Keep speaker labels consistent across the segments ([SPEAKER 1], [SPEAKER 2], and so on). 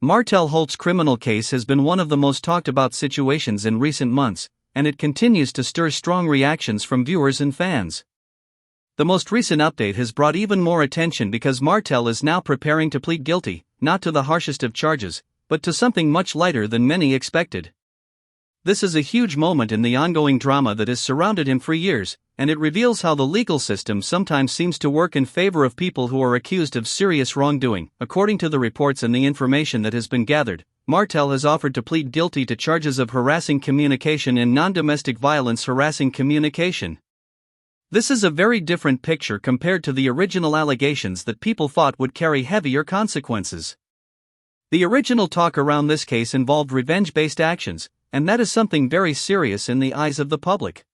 [SPEAKER 1] Martell Holt's criminal case has been one of the most talked about situations in recent months, and it continues to stir strong reactions from viewers and fans. The most recent update has brought even more attention because Martell is now preparing to plead guilty, not to the harshest of charges, but to something much lighter than many expected. This is a huge moment in the ongoing drama that has surrounded him for years, and it reveals how the legal system sometimes seems to work in favor of people who are accused of serious wrongdoing. According to the reports and the information that has been gathered, Martell has offered to plead guilty to charges of harassing communication and non-domestic violence harassing communication. This is a very different picture compared to the original allegations that people thought would carry heavier consequences. The original talk around this case involved revenge-based actions, and that is something very serious in the eyes of the public.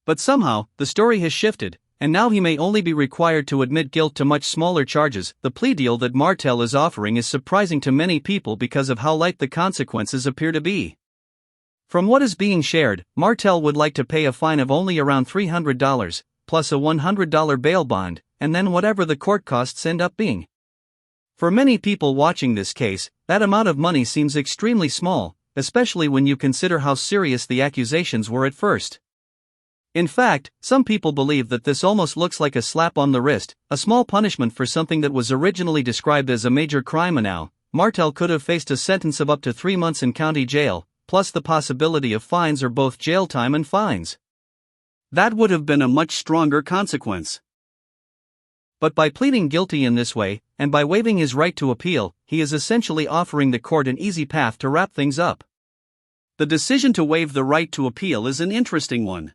[SPEAKER 1] But somehow, the story has shifted, and now he may only be required to admit guilt to much smaller charges. The plea deal that Martell is offering is surprising to many people because of how light the consequences appear to be. From what is being shared, Martell would like to pay a fine of only around $300, plus a $100 bail bond, and then whatever the court costs end up being. For many people watching this case, that amount of money seems extremely small, especially when you consider how serious the accusations were at first. In fact, some people believe that this almost looks like a slap on the wrist, a small punishment for something that was originally described as a major crime. And now, Martell could have faced a sentence of up to 3 months in county jail, plus the possibility of fines or both jail time and fines. That would have been a much stronger consequence. But by pleading guilty in this way, and by waiving his right to appeal, he is essentially offering the court an easy path to wrap things up. The decision to waive the right to appeal is an interesting one.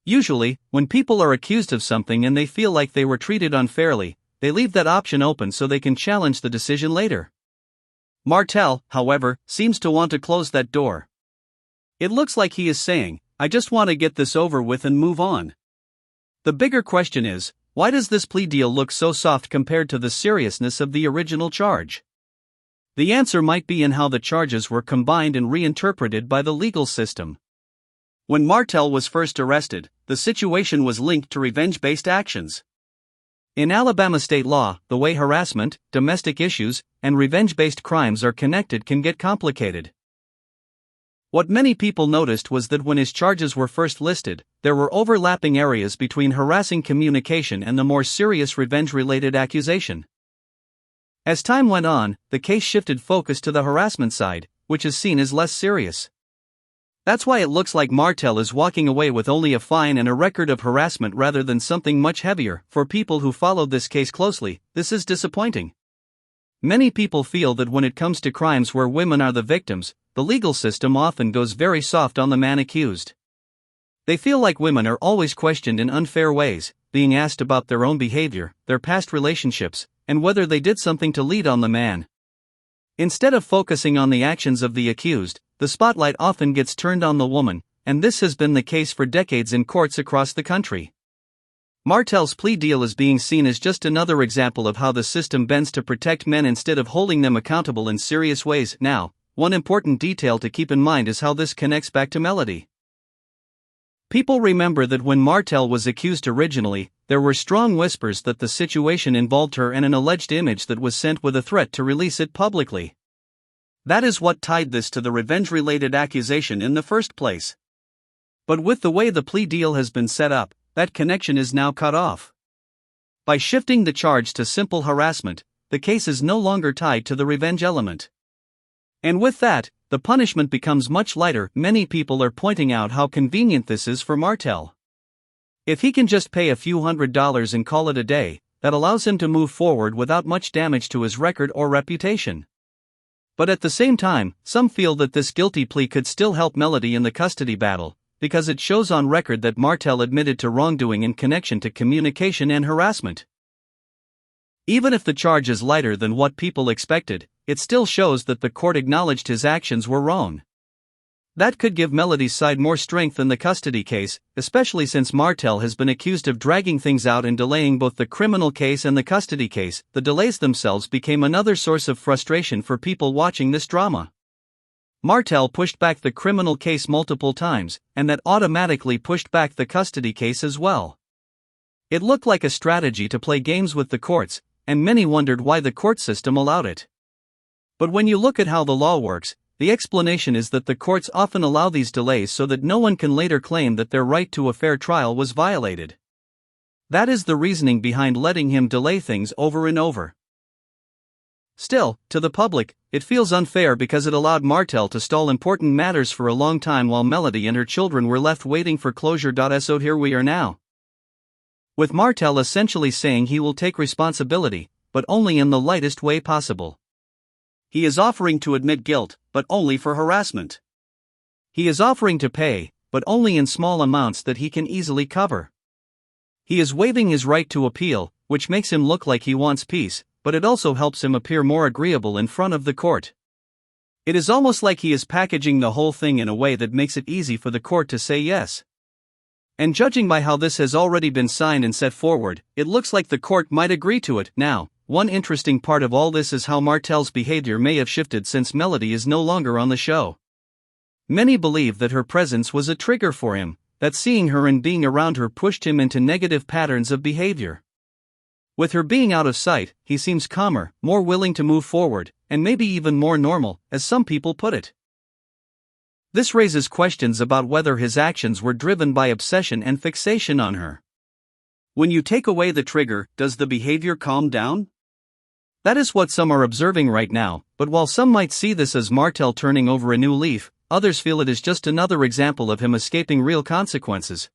[SPEAKER 1] Usually, when people are accused of something and they feel like they were treated unfairly, they leave that option open so they can challenge the decision later. Martell, however, seems to want to close that door. It looks like he is saying, "I just want to get this over with and move on." The bigger question is, why does this plea deal look so soft compared to the seriousness of the original charge? The answer might be in how the charges were combined and reinterpreted by the legal system. When Martell was first arrested, the situation was linked to revenge-based actions. In Alabama state law, the way harassment, domestic issues, and revenge-based crimes are connected can get complicated. What many people noticed was that when his charges were first listed, there were overlapping areas between harassing communication and the more serious revenge-related accusation. As time went on, the case shifted focus to the harassment side, which is seen as less serious. That's why it looks like Martell is walking away with only a fine and a record of harassment rather than something much heavier. For people who followed this case closely, this is disappointing. Many people feel that when it comes to crimes where women are the victims, the legal system often goes very soft on the man accused. They feel like women are always questioned in unfair ways, being asked about their own behavior, their past relationships, and whether they did something to lead on the man. Instead of focusing on the actions of the accused, the spotlight often gets turned on the woman, and this has been the case for decades in courts across the country. Martell's plea deal is being seen as just another example of how the system bends to protect men instead of holding them accountable in serious ways. Now, one important detail to keep in mind is how this connects back to Melody. People remember that when Martell was accused originally, there were strong whispers that the situation involved her and an alleged image that was sent with a threat to release it publicly. That is what tied this to the revenge-related accusation in the first place. But with the way the plea deal has been set up, that connection is now cut off. By shifting the charge to simple harassment, the case is no longer tied to the revenge element. And with that, the punishment becomes much lighter. Many people are pointing out how convenient this is for Martell. If he can just pay a few $100s and call it a day, that allows him to move forward without much damage to his record or reputation. But at the same time, some feel that this guilty plea could still help Melody in the custody battle, because it shows on record that Martell admitted to wrongdoing in connection to communication and harassment. Even if the charge is lighter than what people expected, it still shows that the court acknowledged his actions were wrong. That could give Melody's side more strength in the custody case, especially since Martell has been accused of dragging things out and delaying both the criminal case and the custody case. The delays themselves became another source of frustration for people watching this drama. Martell pushed back the criminal case multiple times, and that automatically pushed back the custody case as well. It looked like a strategy to play games with the courts, and many wondered why the court system allowed it. But when you look at how the law works, the explanation is that the courts often allow these delays so that no one can later claim that their right to a fair trial was violated. That is the reasoning behind letting him delay things over and over. Still, to the public, it feels unfair because it allowed Martell to stall important matters for a long time while Melody and her children were left waiting for closure. So here we are now, with Martell essentially saying he will take responsibility, but only in the lightest way possible. He is offering to admit guilt, but only for harassment. He is offering to pay, but only in small amounts that he can easily cover. He is waiving his right to appeal, which makes him look like he wants peace, but it also helps him appear more agreeable in front of the court. It is almost like he is packaging the whole thing in a way that makes it easy for the court to say yes. And judging by how this has already been signed and set forward, it looks like the court might agree to it. Now, one interesting part of all this is how Martell's behavior may have shifted since Melody is no longer on the show. Many believe that her presence was a trigger for him, that seeing her and being around her pushed him into negative patterns of behavior. With her being out of sight, he seems calmer, more willing to move forward, and maybe even more normal, as some people put it. This raises questions about whether his actions were driven by obsession and fixation on her. When you take away the trigger, does the behavior calm down? That is what some are observing right now, but while some might see this as Martell turning over a new leaf, others feel it is just another example of him escaping real consequences.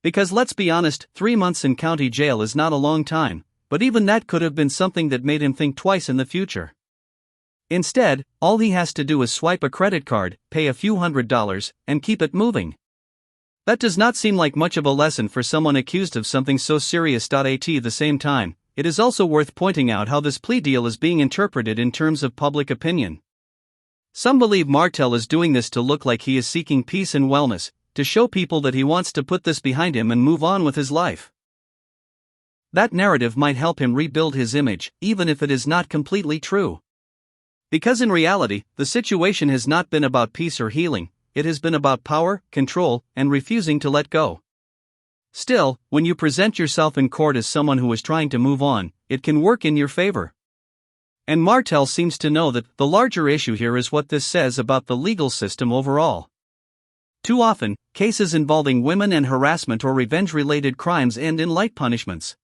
[SPEAKER 1] Because let's be honest, 3 months in county jail is not a long time, but even that could have been something that made him think twice in the future. Instead, all he has to do is swipe a credit card, pay a few $100s, and keep it moving. That does not seem like much of a lesson for someone accused of something so serious. At the same time, it is also worth pointing out how this plea deal is being interpreted in terms of public opinion. Some believe Martell is doing this to look like he is seeking peace and wellness, to show people that he wants to put this behind him and move on with his life. That narrative might help him rebuild his image, even if it is not completely true. Because in reality, the situation has not been about peace or healing, it has been about power, control, and refusing to let go. Still, when you present yourself in court as someone who is trying to move on, it can work in your favor. And Martell seems to know that the larger issue here is what this says about the legal system overall. Too often, cases involving women and harassment or revenge-related crimes end in light punishments.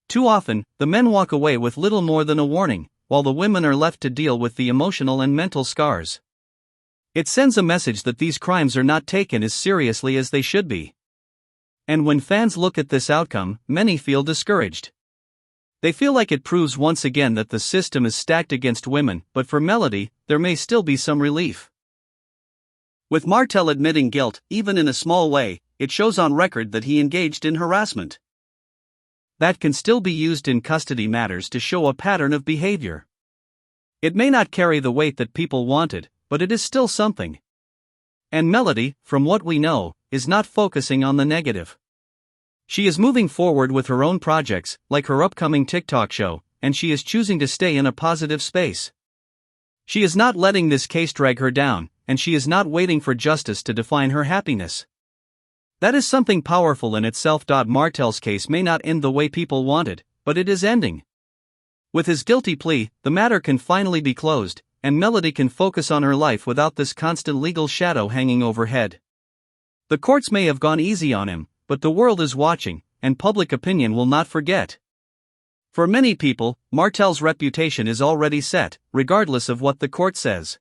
[SPEAKER 1] Too often, the men walk away with little more than a warning, while the women are left to deal with the emotional and mental scars. It sends a message that these crimes are not taken as seriously as they should be. And when fans look at this outcome, many feel discouraged. They feel like it proves once again that the system is stacked against women, but for Melody, there may still be some relief. With Martell admitting guilt, even in a small way, it shows on record that he engaged in harassment. That can still be used in custody matters to show a pattern of behavior. It may not carry the weight that people wanted, but it is still something. And Melody, from what we know, is not focusing on the negative. She is moving forward with her own projects, like her upcoming TikTok show, and she is choosing to stay in a positive space. She is not letting this case drag her down, and she is not waiting for justice to define her happiness. That is something powerful in itself. Martell's case may not end the way people wanted, but it is ending. With his guilty plea, the matter can finally be closed, and Melody can focus on her life without this constant legal shadow hanging overhead. The courts may have gone easy on him, but the world is watching, and public opinion will not forget. For many people, Martell's reputation is already set, regardless of what the court says.